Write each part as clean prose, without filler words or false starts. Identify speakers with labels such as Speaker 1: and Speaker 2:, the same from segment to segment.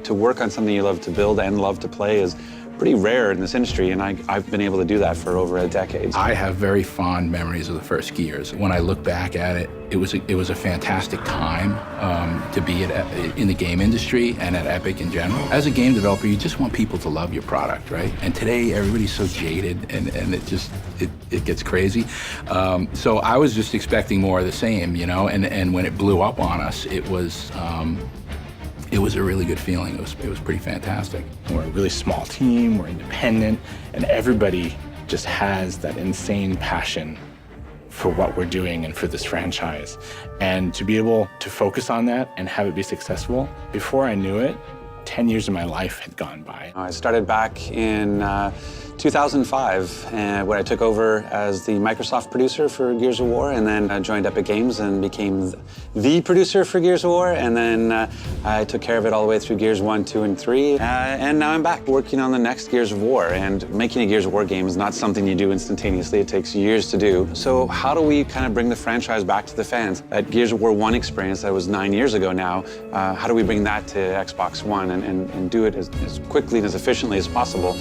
Speaker 1: To work on something you love to build and love to play is pretty rare in this industry, and I've been able to do that for over a decade.
Speaker 2: I have very fond memories of the first Gears. When I look back at it, it was a fantastic time to be in the game industry and at Epic in general. As a game developer, you just want people to love your product, right? And today, everybody's so jaded, and it gets crazy. So I was just expecting more of the same, you know. And when it blew up on us, it was a really good feeling. It was pretty fantastic.
Speaker 3: We're a really small team, we're independent, and everybody just has that insane passion for what we're doing and for this franchise. And to be able to focus on that and have it be successful, before I knew it, 10 years of my life had gone by.
Speaker 1: I started back in 2005 when I took over as the Microsoft producer for Gears of War, and then I joined Epic Games and became the producer for Gears of War, and then I took care of it all the way through Gears 1, 2, and 3, and now I'm back working on the next Gears of War. And making a Gears of War game is not something you do instantaneously. It takes years to do. So how do we kind of bring the franchise back to the fans? That Gears of War 1 experience that was 9 years ago now, how do we bring that to Xbox One and do it as quickly and as efficiently as possible,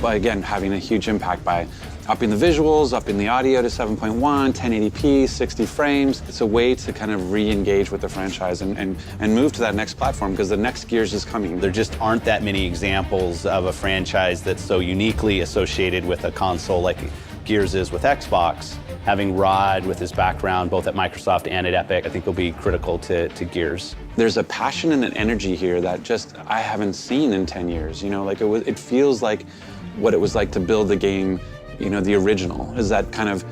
Speaker 1: but again, having a huge impact by upping the visuals, upping the audio to 7.1, 1080p, 60 frames. It's a way to kind of re-engage with the franchise and move to that next platform, because the next Gears is coming.
Speaker 4: There just aren't that many examples of a franchise that's so uniquely associated with a console like Gears is with Xbox. Having Rod with his background both at Microsoft and at Epic, I think will be critical to Gears.
Speaker 1: There's a passion and an energy here that just I haven't seen in 10 years. You know, like it feels like what it was like to build the game, you know, the original. Is that kind of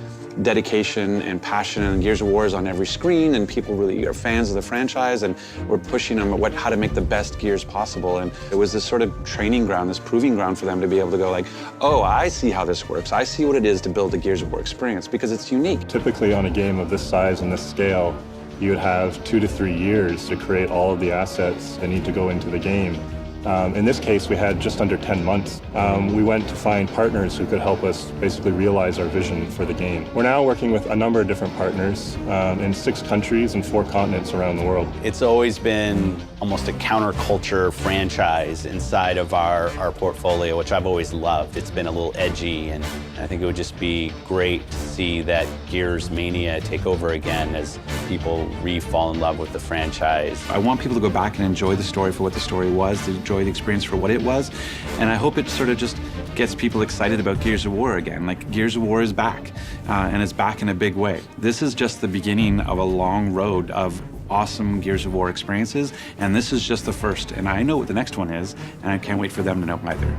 Speaker 1: dedication and passion, and Gears of War is on every screen, and people really are fans of the franchise, and we're pushing them how to make the best Gears possible. And it was this sort of training ground, this proving ground for them to be able to go like, oh, I see how this works. I see what it is to build a Gears of War experience, because it's unique.
Speaker 5: Typically on a game of this size and this scale, you would have 2 to 3 years to create all of the assets that need to go into the game. In this case, we had just under 10 months. We went to find partners who could help us basically realize our vision for the game. We're now working with a number of different partners in 6 countries and 4 continents around the world.
Speaker 4: It's always been almost a counterculture franchise inside of our portfolio, which I've always loved. It's been a little edgy, and I think it would just be great to see that Gears Mania take over again as people re-fall in love with the franchise.
Speaker 1: I want people to go back and enjoy the story for what the story was, to enjoy the experience for what it was, and I hope it sort of just gets people excited about Gears of War again. Like, Gears of War is back, and it's back in a big way. This is just the beginning of a long road of awesome Gears of War experiences, and this is just the first, and I know what the next one is, and I can't wait for them to know either.